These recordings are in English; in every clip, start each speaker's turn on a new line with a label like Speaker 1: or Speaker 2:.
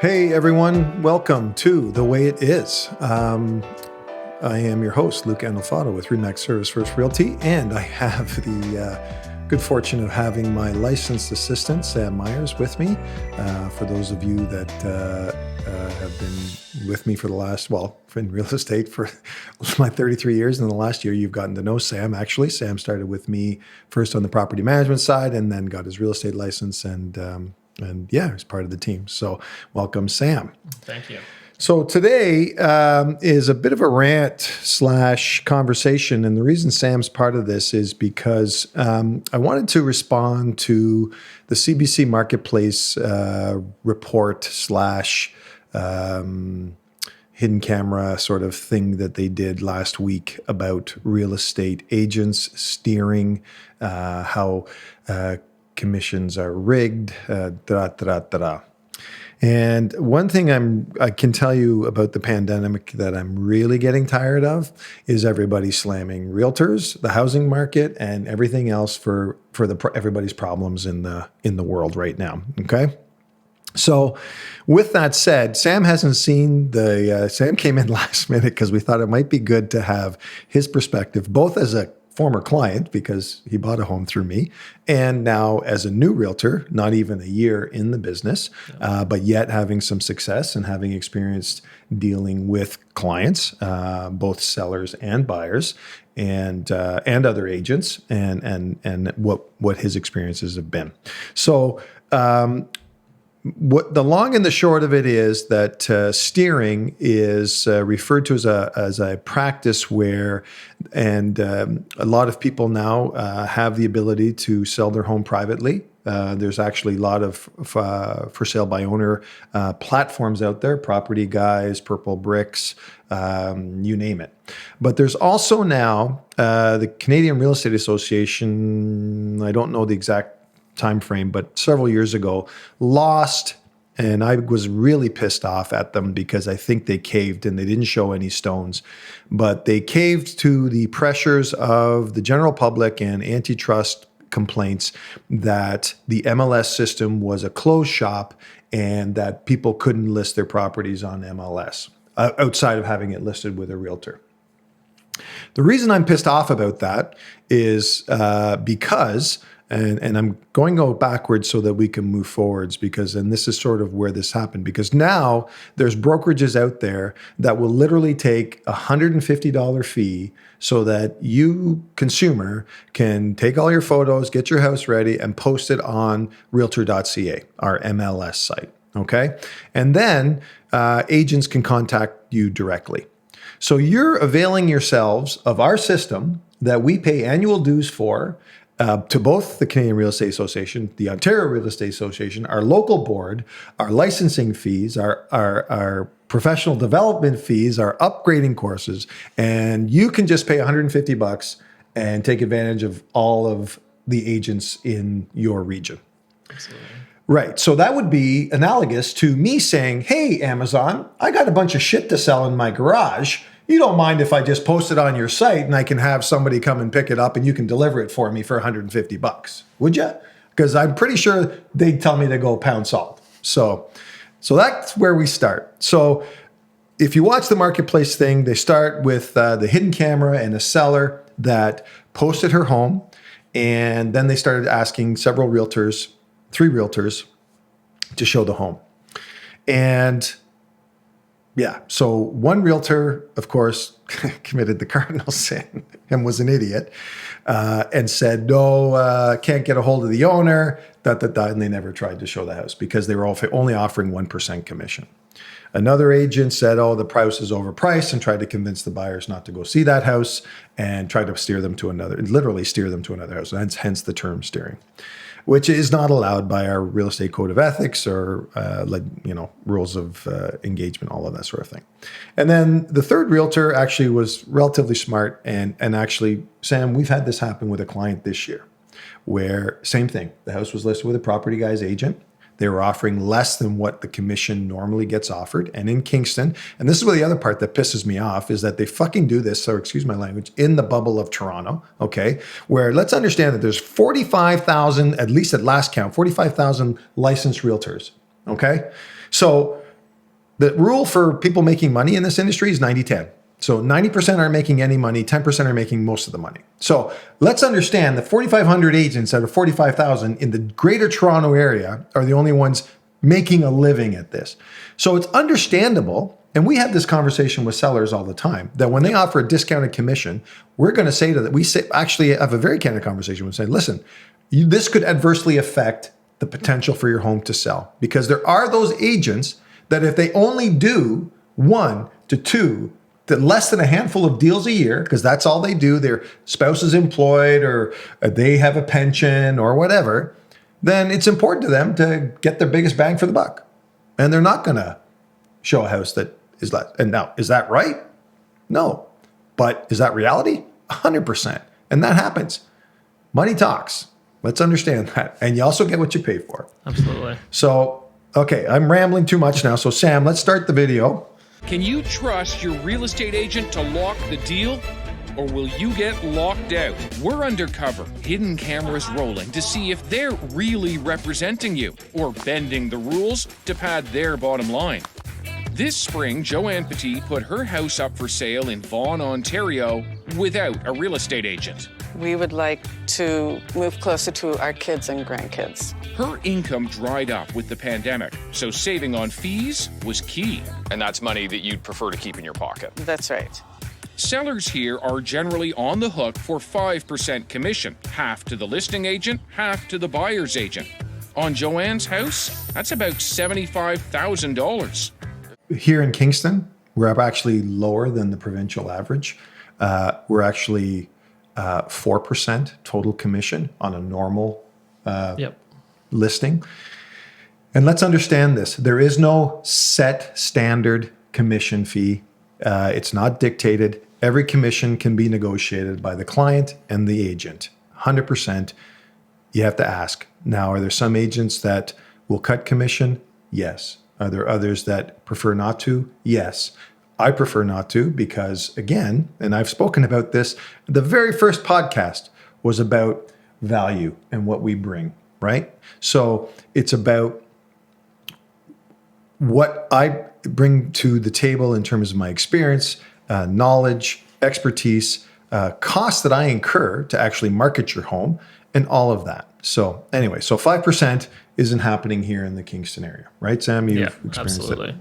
Speaker 1: Hey everyone, welcome to The Way It Is. I am your host, Luca with Remax Service First Realty, and I have the good fortune of having my licensed assistant, Sam Myers, with me. For those of you that have been with me for the last, in real estate for my 33 years, and in the last year you've gotten to know Sam. Actually, Sam started with me first on the property management side and then got his real estate license and he's part of the team. So welcome, Sam.
Speaker 2: Thank you.
Speaker 1: So today is a bit of a rant / conversation. And the reason Sam's part of this is because I wanted to respond to the CBC Marketplace report / hidden camera sort of thing that they did last week about real estate agents steering, how commissions are rigged, And one thing I can tell you about the pandemic that I'm really getting tired of is everybody slamming realtors, the housing market, and everything else for everybody's problems in the world right now. Okay. So with that said, Sam hasn't seen Sam came in last minute because we thought it might be good to have his perspective, both as a former client because he bought a home through me, and now as a new realtor, not even a year in the business, but yet having some success and having experienced dealing with clients, both sellers and buyers, and other agents, and what his experiences have been. So. What the long and the short of it is that steering is referred to as a practice where, and a lot of people now have the ability to sell their home privately. There's actually a lot of for sale by owner platforms out there, Property Guys, Purple Bricks, you name it. But there's also now the Canadian Real Estate Association, I don't know the exact time frame, but several years ago, lost, and I was really pissed off at them because I think they caved and they didn't show any stones, but they caved to the pressures of the general public and antitrust complaints that the MLS system was a closed shop and that people couldn't list their properties on MLS outside of having it listed with a realtor. The reason I'm pissed off about that is because and I'm going to go backwards so that we can move forwards and this is sort of where this happened, because now there's brokerages out there that will literally take a $150 fee so that you, consumer, can take all your photos, get your house ready, and post it on Realtor.ca, our MLS site, okay? And then agents can contact you directly. So you're availing yourselves of our system that we pay annual dues for, to both the Canadian Real Estate Association, the Ontario Real Estate Association, our local board, our licensing fees, our professional development fees, our upgrading courses, and you can just pay $150 and take advantage of all of the agents in your region.
Speaker 2: Absolutely.
Speaker 1: Right. So that would be analogous to me saying, hey, Amazon, I got a bunch of shit to sell in my garage. You don't mind if I just post it on your site and I can have somebody come and pick it up and you can deliver it for me for $150, would you? Because I'm pretty sure they'd tell me to go pound salt. So that's where we start. So if you watch the marketplace thing, they start with the hidden camera and a seller that posted her home. And then they started asking three realtors to show the home. And yeah, so one realtor, of course, committed the cardinal sin and was an idiot and said, no, can't get a hold of the owner, and they never tried to show the house because they were only offering 1% commission. Another agent said, oh, the price is overpriced, and tried to convince the buyers not to go see that house and tried to steer them to another house, and hence the term steering, which is not allowed by our real estate code of ethics or rules of engagement, all of that sort of thing. And then the third realtor actually was relatively smart. And actually, Sam, we've had this happen with a client this year where same thing. The house was listed with a Property Guys agent. They were offering less than what the commission normally gets offered. And in Kingston, and this is where the other part that pisses me off is that they fucking do this, so excuse my language, in the bubble of Toronto, okay? Where let's understand that there's 45,000, at least at last count, 45,000 licensed realtors, okay? So The rule for people making money in this industry is 90-10. So 90% aren't making any money, 10% are making most of the money. So let's understand that 4,500 agents out of 45,000 in the greater Toronto area are the only ones making a living at this. So it's understandable, and we have this conversation with sellers all the time, that when they offer a discounted commission, we're going to say to them, actually have a very candid conversation with saying, listen, this could adversely affect the potential for your home to sell, because there are those agents that if they only do 1 to 2 to less than a handful of deals a year, because that's all they do, their spouse is employed or they have a pension or whatever, then it's important to them to get their biggest bang for the buck. And they're not going to show a house that is less. And now, is that right? No. But is that reality? 100%. And that happens. Money talks. Let's understand that. And you also get what you pay for.
Speaker 2: Absolutely.
Speaker 1: So, okay, I'm rambling too much now. So Sam, let's start the video.
Speaker 3: Can you trust your real estate agent to lock the deal? Or will you get locked out? We're undercover, hidden cameras rolling to see if they're really representing you or bending the rules to pad their bottom line. This spring, Joanne Petit put her house up for sale in Vaughan, Ontario without a real estate agent.
Speaker 4: We would like to move closer to our kids and grandkids.
Speaker 3: Her income dried up with the pandemic, so saving on fees was key.
Speaker 5: And that's money that you'd prefer to keep in your pocket.
Speaker 4: That's right.
Speaker 3: Sellers here are generally on the hook for 5% commission, half to the listing agent, half to the buyer's agent. On Joanne's house, that's about $75,000.
Speaker 1: Here in Kingston, we're actually lower than the provincial average. We're actually 4% total commission on a normal listing. And let's understand this. There is no set standard commission fee. It's not dictated. Every commission can be negotiated by the client and the agent. 100%. You have to ask. Now, are there some agents that will cut commission? Yes. Are there others that prefer not to? Yes. I prefer not to because, again, and I've spoken about this, the very first podcast was about value and what we bring, right? So it's about what I bring to the table in terms of my experience, knowledge, expertise, costs that I incur to actually market your home, and all of that. So anyway, so 5% isn't happening here in the Kingston area, right, Sam? You've experienced
Speaker 2: absolutely.
Speaker 1: it.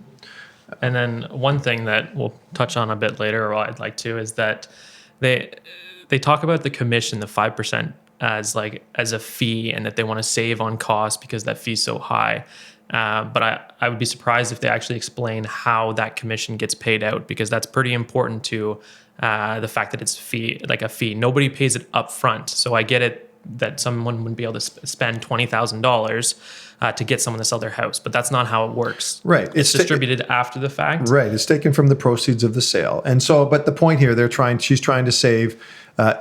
Speaker 2: And then one thing that we'll touch on a bit later, or I'd like to, is that they talk about the commission, the 5%, as a fee, and that they want to save on cost because that fee's so high. But I would be surprised if they actually explain how that commission gets paid out, because that's pretty important to the fact that it's a fee. Nobody pays it up front. So I get it that someone wouldn't be able to spend $20,000 to get someone to sell their house, but that's not how it works.
Speaker 1: Right.
Speaker 2: It's distributed after the fact.
Speaker 1: Right. It's taken from the proceeds of the sale. And so, but the point here, she's trying to save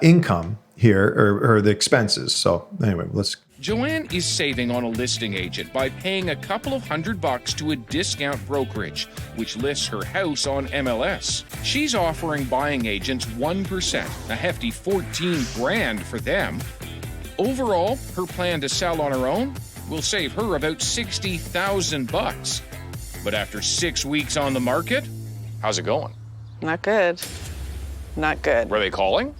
Speaker 1: income here, or the expenses. So anyway,
Speaker 3: Joanne is saving on a listing agent by paying a couple of $100 to a discount brokerage, which lists her house on MLS. She's offering buying agents 1%, a hefty $14,000 for them. Overall, her plan to sell on her own will save her about $60,000. But after 6 weeks on the market,
Speaker 5: How's it going?
Speaker 4: Not good. Not good.
Speaker 5: Were they calling?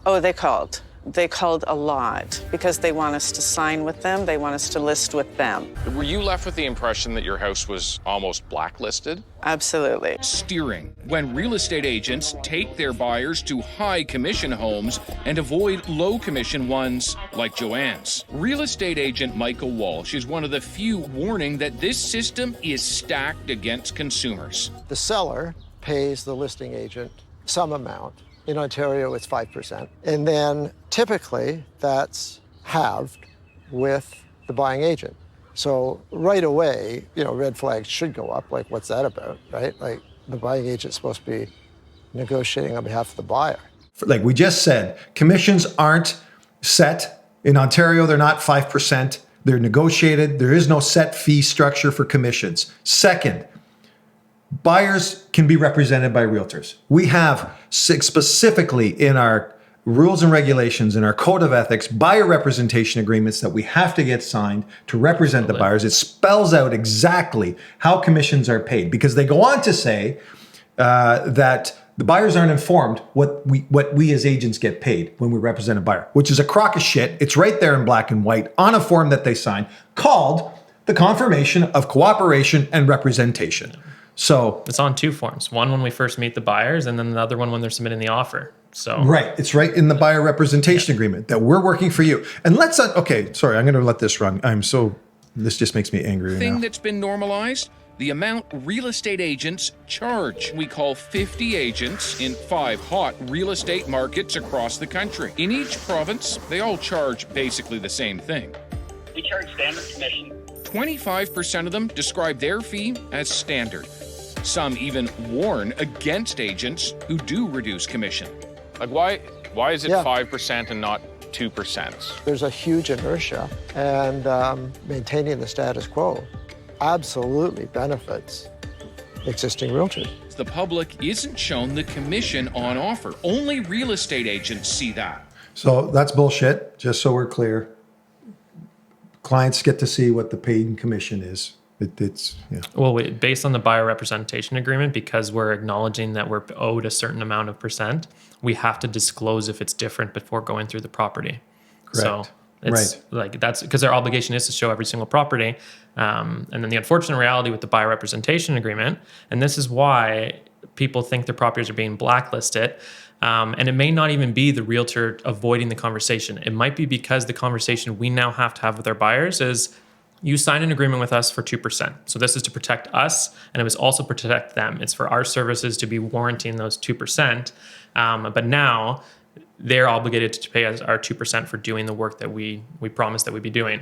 Speaker 4: Oh, they called. They called a lot because they want us to sign with them. They want us to list with them.
Speaker 5: Were you left with the impression that your house was almost blacklisted?
Speaker 4: Absolutely.
Speaker 3: steering, when real estate agents take their buyers to high commission homes and avoid low commission ones like Joanne's. Real estate agent Michael Walsh is one of the few warning that this system is stacked against consumers.
Speaker 6: The seller pays the listing agent some amount. In Ontario, it's 5%. And then typically that's halved with the buying agent. So right away, red flags should go up. Like, what's that about, right? Like, the buying agent's supposed to be negotiating on behalf of the buyer.
Speaker 1: Like we just said, commissions aren't set. In Ontario, they're not 5%. They're negotiated. There is no set fee structure for commissions. Second, buyers can be represented by realtors. We have specifically in our rules and regulations in our code of ethics, buyer representation agreements that we have to get signed to represent the buyers. It spells out exactly how commissions are paid, because they go on to say that the buyers aren't informed what we as agents get paid when we represent a buyer, which is a crock of shit. It's right there in black and white on a form that they sign called the Confirmation of Cooperation and Representation. So
Speaker 2: it's on two forms. One when we first meet the buyers, and then the other one when they're submitting the offer. So
Speaker 1: right, it's right in the buyer representation agreement that we're working for you. And let's okay, sorry, I'm going to let this run. This just makes me angry right now.
Speaker 3: Thing that's been normalized, the amount real estate agents charge. We call 50 agents in 5 hot real estate markets across the country. In each province, they all charge basically the same thing.
Speaker 7: We charge standard commission.
Speaker 3: 25% of them describe their fee as standard. Some even warn against agents who do reduce commission.
Speaker 5: Like why is it 5% and not 2%?
Speaker 6: There's a huge inertia, and maintaining the status quo absolutely benefits existing realtors.
Speaker 3: The public isn't shown the commission on offer. Only real estate agents see that.
Speaker 1: So that's bullshit, just so we're clear. Clients get to see what the paid commission is.
Speaker 2: Well, based on the buyer representation agreement, because we're acknowledging that we're owed a certain amount of percent, we have to disclose if it's different before going through the property.
Speaker 1: Correct.
Speaker 2: So it's like that's because their obligation is to show every single property. And then the unfortunate reality with the buyer representation agreement, and this is why people think their properties are being blacklisted. And it may not even be the realtor avoiding the conversation. It might be because the conversation we now have to have with our buyers is, you signed an agreement with us for 2%. So this is to protect us, and it was also protect them. It's for our services to be warranting those 2%. But now they're obligated to pay us our 2% for doing the work that we promised that we'd be doing.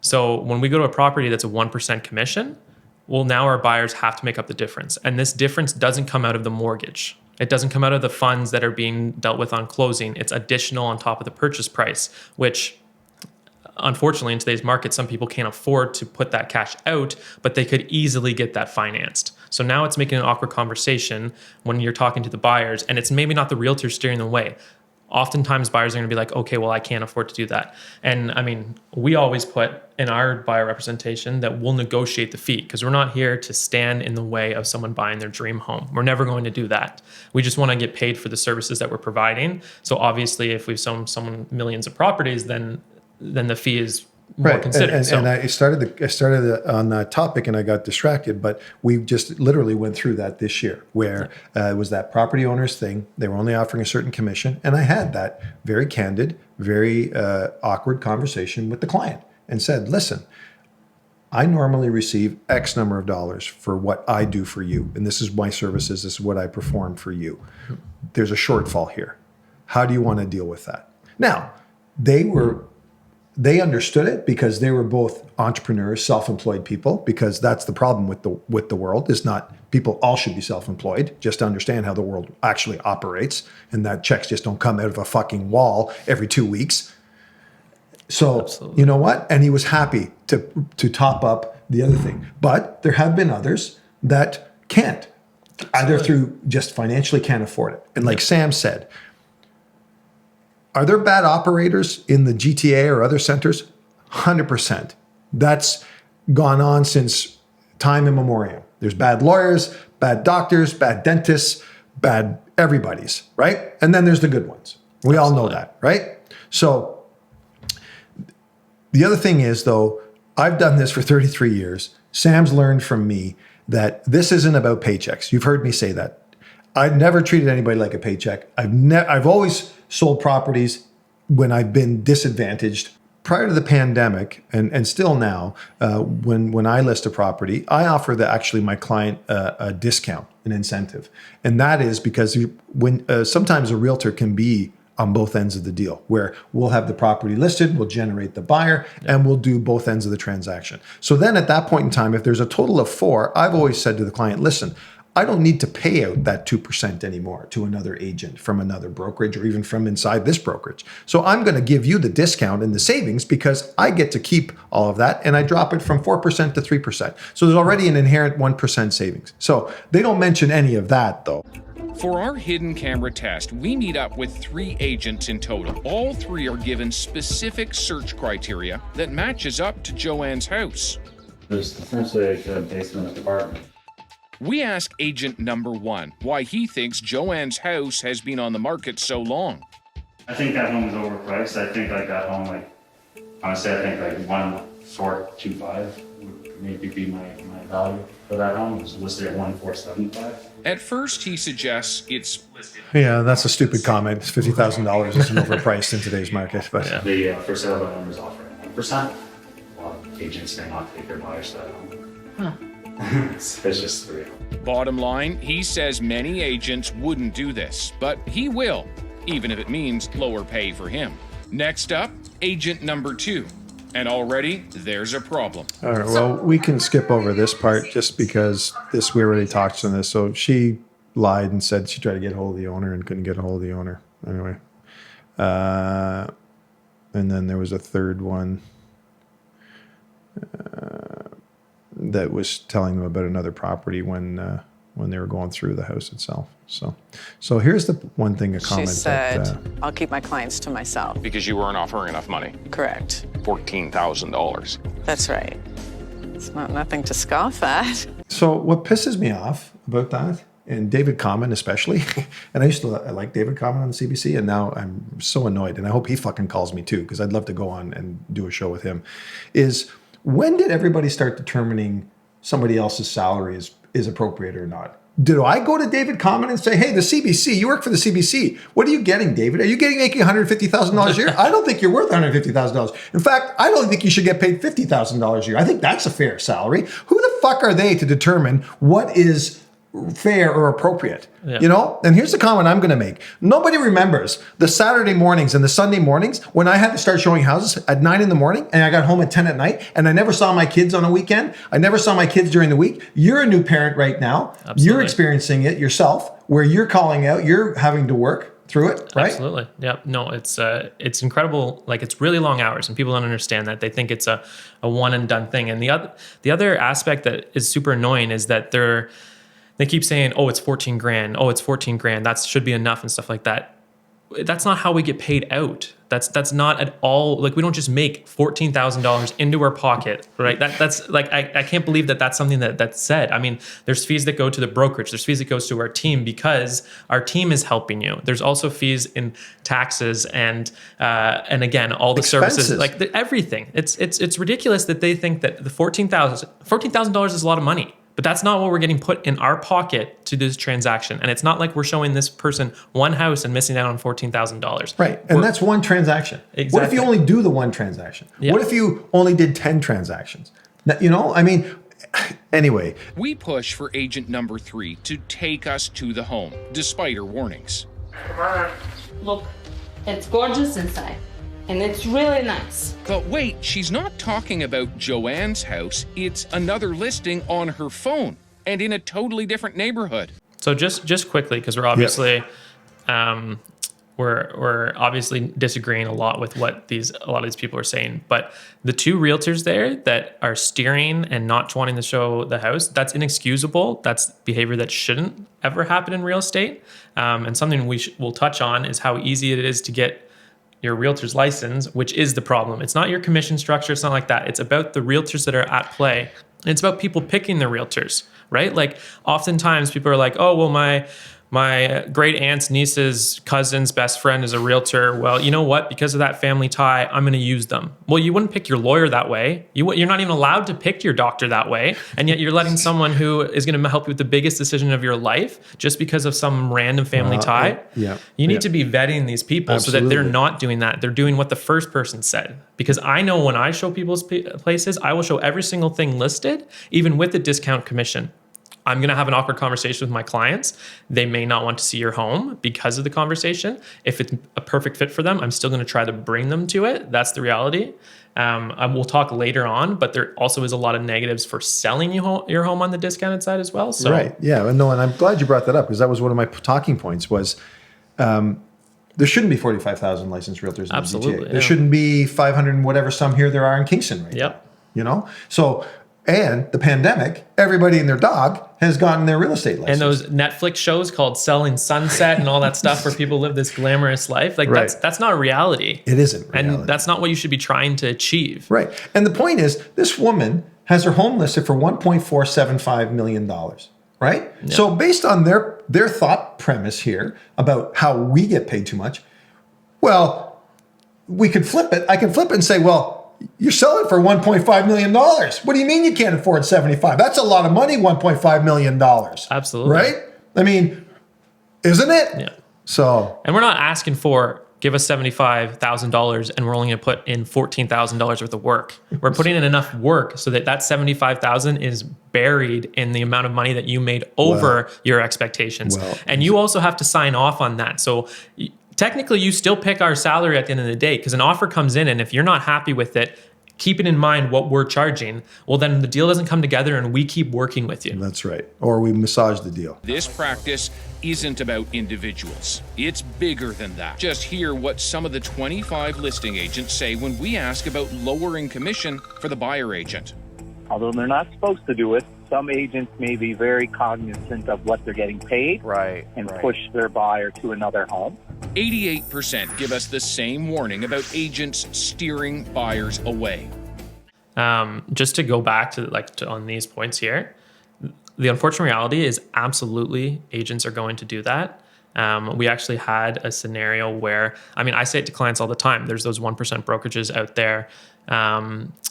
Speaker 2: So when we go to a property that's a 1% commission, well, now our buyers have to make up the difference. And this difference doesn't come out of the mortgage. It doesn't come out of the funds that are being dealt with on closing. It's additional on top of the purchase price, which unfortunately in today's market, some people can't afford to put that cash out, but they could easily get that financed. So now it's making an awkward conversation when you're talking to the buyers, and it's maybe not the realtor steering them away. Oftentimes buyers are going to be like, okay, well, I can't afford to do that. And I mean, we always put in our buyer representation that we'll negotiate the fee, because we're not here to stand in the way of someone buying their dream home. We're never going to do that. We just want to get paid for the services that we're providing. So obviously if we've sold someone millions of properties, then the fee is more considered.
Speaker 1: And I started on that topic and I got distracted, but we just literally went through that this year, where it was that property owner's thing. They were only offering a certain commission. And I had that very candid, very awkward conversation with the client and said, listen, I normally receive X number of dollars for what I do for you. And this is my services. This is what I perform for you. There's a shortfall here. How do you want to deal with that? Now, they understood it because they were both entrepreneurs, self-employed people, because that's the problem with the world, is not people all should be self-employed, just to understand how the world actually operates, and that checks just don't come out of a fucking wall every 2 weeks. So absolutely. You know what? And he was happy to top up the other thing. But there have been others that can't, either through just financially can't afford it. And like Sam said, are there bad operators in the GTA or other centers? 100%. That's gone on since time immemorial. There's bad lawyers, bad doctors, bad dentists, bad everybody's, right? And then there's the good ones. We all know that, right? So the other thing is, though, I've done this for 33 years. Sam's learned from me that this isn't about paychecks. You've heard me say that. I've never treated anybody like a paycheck. I've always sold properties when I've been disadvantaged. Prior to the pandemic, and still now, when I list a property, I offer actually my client a discount, an incentive. And that is because sometimes a realtor can be on both ends of the deal, where we'll have the property listed, we'll generate the buyer, and we'll do both ends of the transaction. So then at that point in time, if there's a total of 4, I've always said to the client, listen, I don't need to pay out that 2% anymore to another agent from another brokerage or even from inside this brokerage. So I'm going to give you the discount and the savings because I get to keep all of that, and I drop it from 4% to 3%. So there's already an inherent 1% savings. So they don't mention any of that, though.
Speaker 3: For our hidden camera test, we meet up with 3 agents in total. All 3 are given specific search criteria that matches up to Joanne's house.
Speaker 8: There's essentially a basement apartment.
Speaker 3: We ask agent number 1 why he thinks Joanne's house has been on the market so long.
Speaker 8: I think that home is overpriced. I think like that home, like, honestly, I think like 1,425 would maybe be my value for that home. It was listed at 1,475.
Speaker 3: At first, he suggests it's
Speaker 1: Yeah, that's a stupid comment. $50,000 isn't overpriced in today's market, but
Speaker 8: The for sale by owners offering 1%. Well, agents may not take their buyers to that home. It's just the real.
Speaker 3: bottom line. He says many agents wouldn't do this, but he will, even if it means lower pay for him. Next up, agent number 2. And already there's a problem.
Speaker 1: all right. Well, we can skip over this part just because we already talked on this. So she lied and said she tried to get a hold of the owner and couldn't get a hold of the owner. Anyway, and then there was a third one that was telling them about another property when they were going through the house itself. So here's the one thing, a
Speaker 4: She
Speaker 1: comment
Speaker 4: said,
Speaker 1: that
Speaker 4: I'll keep my clients to myself.
Speaker 5: Because you weren't offering enough money.
Speaker 4: Correct.
Speaker 5: $14,000.
Speaker 4: That's right. It's not nothing to scoff at.
Speaker 1: So what pisses me off about that, and David Common especially, and I like David Common on the CBC, and now I'm so annoyed, and I hope he fucking calls me too, because I'd love to go on and do a show with him, is when did everybody start determining somebody else's salary is appropriate or not? Do I go to David Common and say, hey, the CBC, you work for the CBC. What are you getting, David? Are you making $150,000 a year? I don't think you're worth $150,000. In fact, I don't think you should get paid $50,000 a year. I think that's a fair salary. Who the fuck are they to determine what is fair or appropriate?
Speaker 2: Yeah.
Speaker 1: You know? And here's the comment I'm going to make. Nobody remembers the Saturday mornings and the Sunday mornings when I had to start showing houses at 9 in the morning and I got home at 10 at night and I never saw my kids on a weekend. I never saw my kids during the week. You're a new parent right now.
Speaker 2: Absolutely.
Speaker 1: You're experiencing it yourself where you're calling out, you're having to work through it, right?
Speaker 2: Absolutely. Yeah. No, it's incredible. Like, it's really long hours and people don't understand that. They think it's a one and done thing. And the other aspect that is super annoying is that they keep saying, oh, it's 14 grand. Oh, it's 14 grand. That should be enough and stuff like that. That's not how we get paid out. That's not at all, like, we don't just make $14,000 into our pocket, right? That's like, I can't believe that's something that's said. I mean, there's fees that go to the brokerage. There's fees that goes to our team because our team is helping you. There's also fees in taxes and again, all the
Speaker 1: Expenses.
Speaker 2: services, like everything. It's ridiculous that they think that the $14,000 is a lot of money. But that's not what we're getting put in our pocket to this transaction. And it's not like we're showing this person one house and missing out on $14,000.
Speaker 1: Right. And that's one transaction.
Speaker 2: Exactly.
Speaker 1: What if you only do the one transaction?
Speaker 2: Yeah.
Speaker 1: What if you only did 10 transactions? You know, I mean, anyway.
Speaker 3: We push for agent number 3 to take us to the home, despite her warnings.
Speaker 9: Look, it's gorgeous inside, and it's really nice.
Speaker 3: But wait, she's not talking about Joanne's house. It's another listing on her phone and in a totally different neighborhood.
Speaker 2: So just quickly, because we're obviously we're obviously disagreeing a lot with what a lot of these people are saying. But the 2 realtors there that are steering and not wanting to show the house, that's inexcusable. That's behavior that shouldn't ever happen in real estate. And something we'll touch on is how easy it is to get your realtor's license, which is the problem. It's not your commission structure. It's not like that. It's about the realtors that are at play. And it's about people picking their realtors, right? Like, oftentimes people are like, oh, well, my great aunt's niece's cousin's best friend is a realtor. Well, you know what? Because of that family tie, I'm going to use them. Well, you wouldn't pick your lawyer that way. You're not even allowed to pick your doctor that way. And yet you're letting someone who is going to help you with the biggest decision of your life just because of some random family tie.
Speaker 1: Yeah.
Speaker 2: You need to be vetting these people so that they're not doing that. They're doing what the first person said. Because I know when I show people's places, I will show every single thing listed, even with the discount commission. I'm going to have an awkward conversation with my clients. They may not want to see your home because of the conversation. If it's a perfect fit for them, I'm still going to try to bring them to it. That's the reality. I will talk later on, but there also is a lot of negatives for selling your home on the discounted side as well. So.
Speaker 1: Right. Yeah. And I'm glad you brought that up because that was one of my talking points was there shouldn't be 45,000 licensed realtors in the GTA. There shouldn't be 500 and whatever some here there are in Kingston right now. You know? So, And the pandemic, everybody and their dog has gotten their real estate license.
Speaker 2: And those Netflix shows called Selling Sunset and all that stuff where people live this glamorous life, like
Speaker 1: Right.
Speaker 2: that's not reality.
Speaker 1: It isn't reality.
Speaker 2: And that's not what you should be trying to achieve.
Speaker 1: Right. And the point is, this woman has her home listed for $1.475 million, right?
Speaker 2: Yeah.
Speaker 1: So based on their thought premise here about how we get paid too much, well, we could flip it. I can flip it and say, well, you're selling for $1.5 million. What do you mean you can't afford 75? That's a lot of money, $1.5 million.
Speaker 2: Absolutely.
Speaker 1: Right? I mean, isn't it?
Speaker 2: Yeah.
Speaker 1: So,
Speaker 2: And we're not asking for give us $75,000 and we're only going to put in $14,000 worth of work. We're putting in enough work so that $75,000 is buried in the amount of money that you made over your expectations. And you also have to sign off on that. So technically you still pick our salary at the end of the day, because an offer comes in and if you're not happy with it, keeping in mind what we're charging, well, then the deal doesn't come together and we keep working with you.
Speaker 1: That's right. Or we massage the deal.
Speaker 3: This practice isn't about individuals. It's bigger than that. Just hear what some of the 25 listing agents say when we ask about lowering commission for the buyer agent.
Speaker 10: Although they're not supposed to do it, some agents may be very cognizant of what they're getting paid and push their buyer to another home.
Speaker 3: 88% give us the same warning about agents steering buyers away.
Speaker 2: Just to go back to on these points here, the unfortunate reality is absolutely agents are going to do that. We actually had a scenario where, I say it to clients all the time, there's those 1% brokerages out there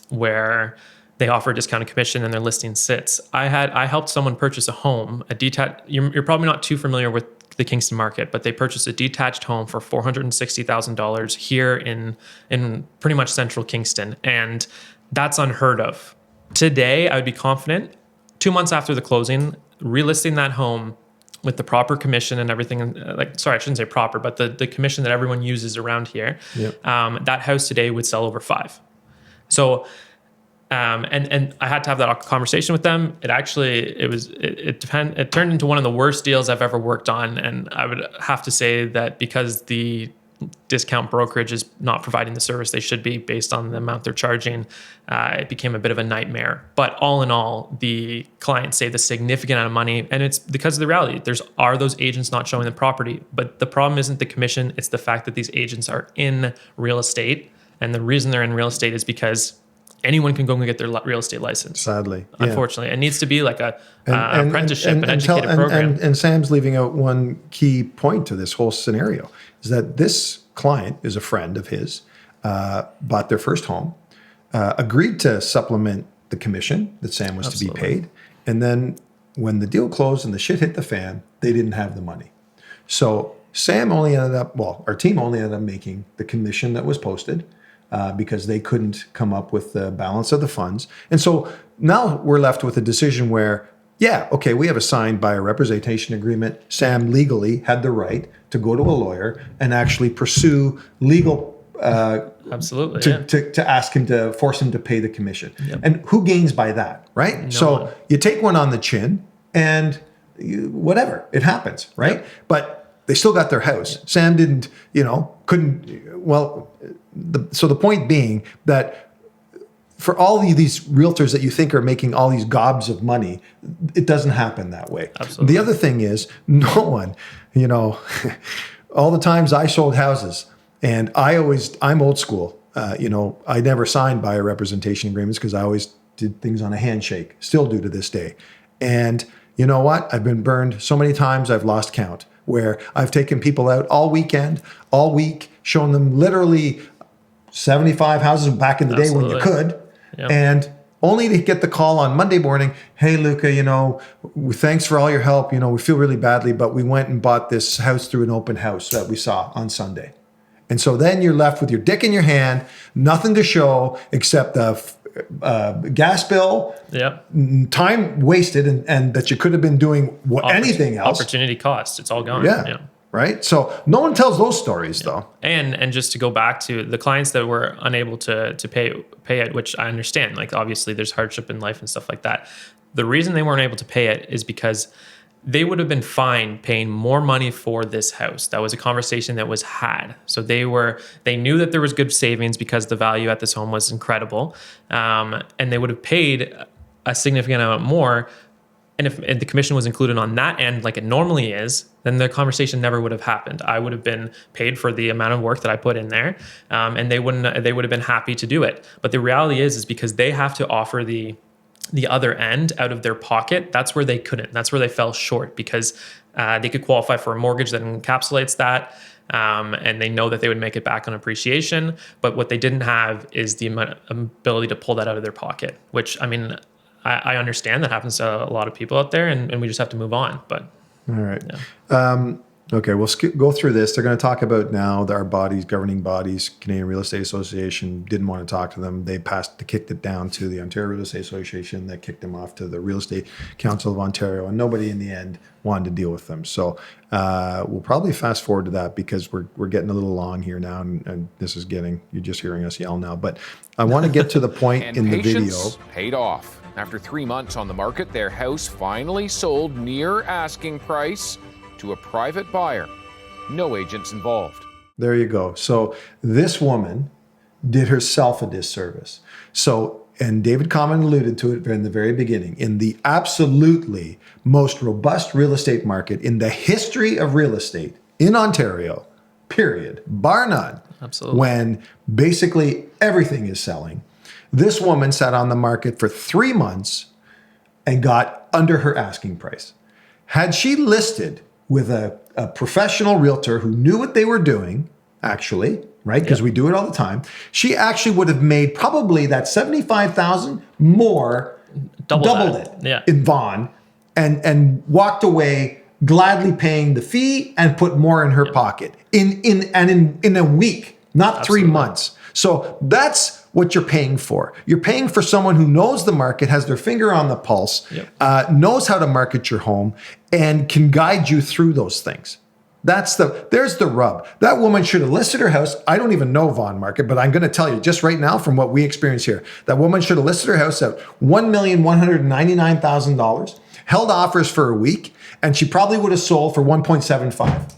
Speaker 2: where they offer a discounted commission and their listing sits. I helped someone purchase a home, a detached, you're probably not too familiar with the Kingston market, but they purchased a detached home for $460,000 here in pretty much central Kingston. And that's unheard of. Today, I would be confident 2 months after the closing, relisting that home with the proper commission and everything, I shouldn't say proper, but the commission that everyone uses around here, that house today would sell over 5. So, and I had to have that conversation with them. It turned into one of the worst deals I've ever worked on. And I would have to say that because the discount brokerage is not providing the service they should be based on the amount they're charging, it became a bit of a nightmare. But all in all, the client saved a significant amount of money, and it's because of the reality. Are those agents not showing the property, but the problem isn't the commission, it's the fact that these agents are in real estate, and the reason they're in real estate is because anyone can go and get their real estate license.
Speaker 1: Sadly.
Speaker 2: Unfortunately. It needs to be like an apprenticeship, an educated program.
Speaker 1: And Sam's leaving out one key point to this whole scenario, is that this client is a friend of his, bought their first home, agreed to supplement the commission that Sam was to be paid. And then when the deal closed and the shit hit the fan, they didn't have the money. So Sam only ended up, our team only ended up making the commission that was posted, because they couldn't come up with the balance of the funds. And so now we're left with a decision where, we have a signed buyer representation agreement. Sam legally had the right to go to a lawyer and actually pursue legal
Speaker 2: absolutely
Speaker 1: to ask him to force him to pay the commission. And who gains by that, right?
Speaker 2: No one.
Speaker 1: You take one on the chin and whatever, it happens, right? But they still got their house. Sam didn't, couldn't, so the point being that for all these realtors that you think are making all these gobs of money, it doesn't happen that way.
Speaker 2: Absolutely.
Speaker 1: The other thing is, no one, all the times I sold houses, and I'm old school. I never signed buyer representation agreements because I always did things on a handshake, still do to this day. And you know what? I've been burned so many times, I've lost count, where I've taken people out all weekend, all week, shown them literally 75 houses back in the day when you could, and only to get the call on Monday morning, hey, Luca, thanks for all your help. We feel really badly, but we went and bought this house through an open house that we saw on Sunday. And so then you're left with your dick in your hand, nothing to show except the gas bill, time wasted, and that you could have been doing anything else.
Speaker 2: Opportunity cost, it's all gone.
Speaker 1: Right? So no one tells those stories, though.
Speaker 2: And just to go back to the clients that were unable to pay it, which I understand, like obviously there's hardship in life and stuff like that. The reason they weren't able to pay it is because they would have been fine paying more money for this house. That was a conversation that was had. So they knew that there was good savings because the value at this home was incredible. And they would have paid a significant amount more, and if the commission was included on that end, like it normally is, then the conversation never would have happened. I would have been paid for the amount of work that I put in there, and they would have been happy to do it. But the reality is because they have to offer the other end out of their pocket. That's where they couldn't. That's where they fell short, because they could qualify for a mortgage that encapsulates that. And they know that they would make it back on appreciation. But what they didn't have is the ability to pull that out of their pocket, which, I mean, I understand that happens to a lot of people out there, and we just have to move on. But
Speaker 1: all right.
Speaker 2: Yeah.
Speaker 1: Okay, we'll go through this. They're going to talk about now our bodies, governing bodies. Canadian Real Estate Association didn't want to talk to them. They kicked it down to the Ontario Real Estate Association. That kicked them off to the Real Estate Council of Ontario, and nobody in the end wanted to deal with them. So we'll probably fast forward to that because we're getting a little long here now, and this is you're just hearing us yell now. But I want to get to the point
Speaker 3: And
Speaker 1: in the video.
Speaker 3: patience paid off. After 3 months on the market, their house finally sold near asking price to a private buyer. No agents involved.
Speaker 1: There you go. So this woman did herself a disservice. So, and David Common alluded to it in the very beginning, in the absolutely most robust real estate market in the history of real estate in Ontario, period, bar none.
Speaker 2: Absolutely.
Speaker 1: When basically everything is selling. This woman sat on the market for 3 months and got under her asking price. Had she listed with a professional realtor who knew what they were doing, actually, right? Because we do it all the time. She actually would have made probably that $75,000 more, doubled it in Vaughan, and walked away gladly paying the fee and put more in her pocket in a week, not 3 months. So that's what you're paying for. You're paying for someone who knows the market, has their finger on the pulse, knows how to market your home, and can guide you through those things. There's the rub. That woman should have listed her house. I don't even know Vaughan market, but I'm going to tell you just right now from what we experience here, that woman should have listed her house at $1,199,000, held offers for a week, and she probably would have sold for 1.75,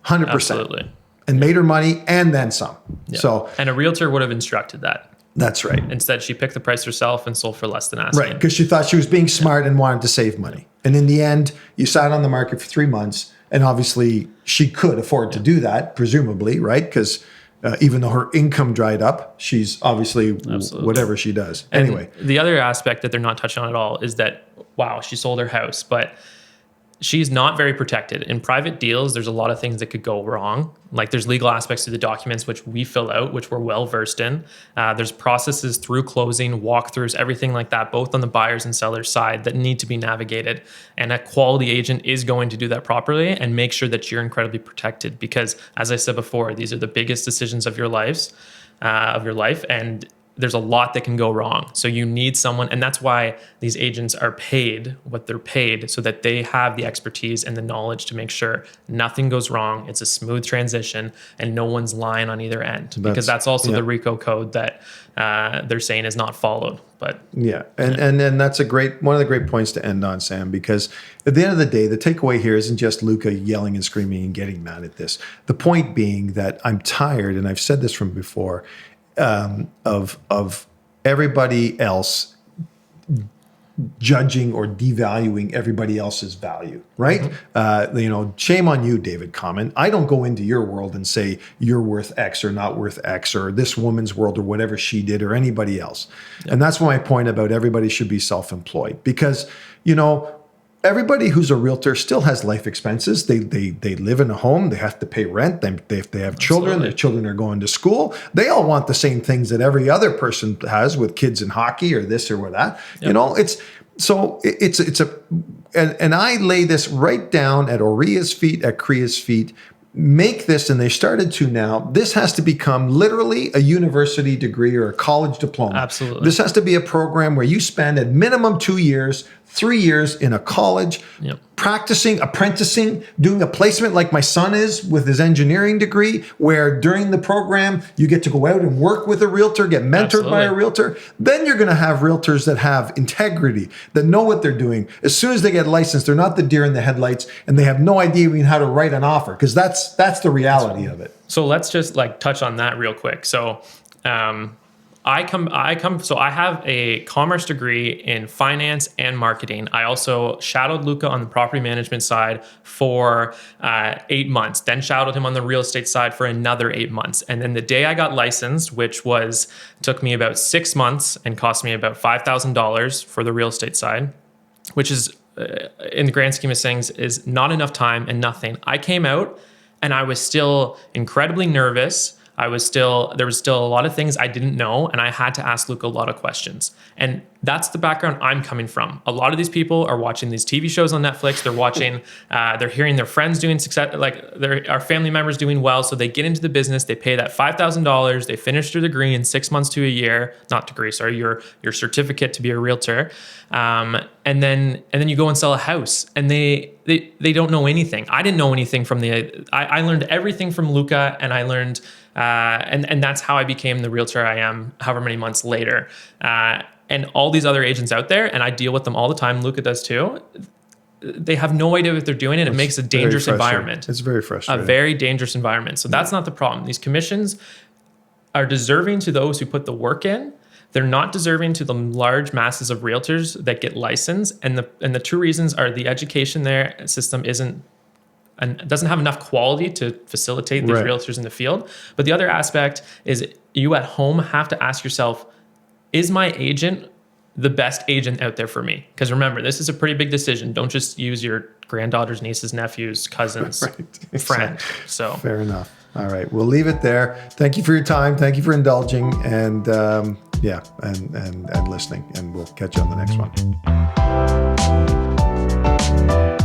Speaker 1: 100%.
Speaker 2: Absolutely.
Speaker 1: And made her money and then some.
Speaker 2: Yeah.
Speaker 1: So,
Speaker 2: and a realtor would have instructed that.
Speaker 1: That's right.
Speaker 2: Instead, she picked the price herself and sold for less than asking.
Speaker 1: Right, because she thought she was being smart and wanted to save money. And in the end, you sat on the market for 3 months, and obviously she could afford to do that, presumably, right? Because even though her income dried up, she's obviously whatever she does.
Speaker 2: And
Speaker 1: anyway.
Speaker 2: The other aspect that they're not touching on at all is that, wow, she sold her house, but she's not very protected. In private deals, there's a lot of things that could go wrong. Like there's legal aspects to the documents, which we fill out, which we're well versed in. There's processes through closing, walkthroughs, everything like that, both on the buyers and sellers side that need to be navigated. And a quality agent is going to do that properly and make sure that you're incredibly protected. Because as I said before, these are the biggest decisions of your life. And there's a lot that can go wrong. So you need someone, and that's why these agents are paid what they're paid, so that they have the expertise and the knowledge to make sure nothing goes wrong. It's a smooth transition and no one's lying on either end, because that's also the RICO code that they're saying is not followed. But
Speaker 1: and then that's one of the great points to end on, Sam, because at the end of the day, the takeaway here isn't just Luca yelling and screaming and getting mad at this. The point being that I'm tired, and I've said this from before, of everybody else judging or devaluing everybody else's value, right? Mm-hmm. Shame on you, David Common. I don't go into your world and say you're worth X or not worth X, or this woman's world or whatever she did or anybody else. Yep. And that's my point about everybody should be self-employed, because, everybody who's a realtor still has life expenses. They live in a home. They have to pay rent. They have children. Their children are going to school. They all want the same things that every other person has with kids in hockey or this or that. Yep. And I lay this right down at Oria's feet, at Kria's feet. Make this, and they started to now, this has to become literally a university degree or a college diploma.
Speaker 2: Absolutely.
Speaker 1: This has to be a program where you spend at minimum 2 years, 3 years in a college, practicing, apprenticing, doing a placement like my son is with his engineering degree, where during the program, you get to go out and work with a realtor, get mentored by a realtor. Then you're going to have realtors that have integrity, that know what they're doing. As soon as they get licensed, they're not the deer in the headlights, and they have no idea even how to write an offer, because that's the reality of it.
Speaker 2: So let's just touch on that real quick. So So I have a commerce degree in finance and marketing. I also shadowed Luca on the property management side for 8 months, then shadowed him on the real estate side for another 8 months. And then the day I got licensed, which took me about 6 months and cost me about $5,000 for the real estate side, which is in the grand scheme of things is not enough time and nothing. I came out and I was still incredibly nervous. There was still a lot of things I didn't know, and I had to ask Luca a lot of questions. And that's the background I'm coming from. A lot of these people are watching these TV shows on Netflix. They're watching, they're hearing their friends doing success, like our family members doing well. So they get into the business, they pay that $5,000, they finish their degree in 6 months to a year, your certificate to be a realtor. And then you go and sell a house, and they don't know anything. I didn't know anything I learned everything from Luca, and I learned, and that's how I became the realtor I am however many months later. And all these other agents out there, and I deal with them all the time, Luca does too, they have no idea what they're doing, and it makes a dangerous environment.
Speaker 1: It's very frustrating.
Speaker 2: A very dangerous environment. So that's not the problem. These commissions are deserving to those who put the work in. They're not deserving to the large masses of realtors that get licensed. And the two reasons are the education system doesn't have enough quality to facilitate these realtors in the field. But the other aspect is you at home have to ask yourself, is my agent the best agent out there for me? Because remember, this is a pretty big decision. Don't just use your granddaughters, nieces, nephews, cousins, friend. So
Speaker 1: fair enough. All right, we'll leave it there. Thank you for your time. Thank you for indulging and listening. And we'll catch you on the next one.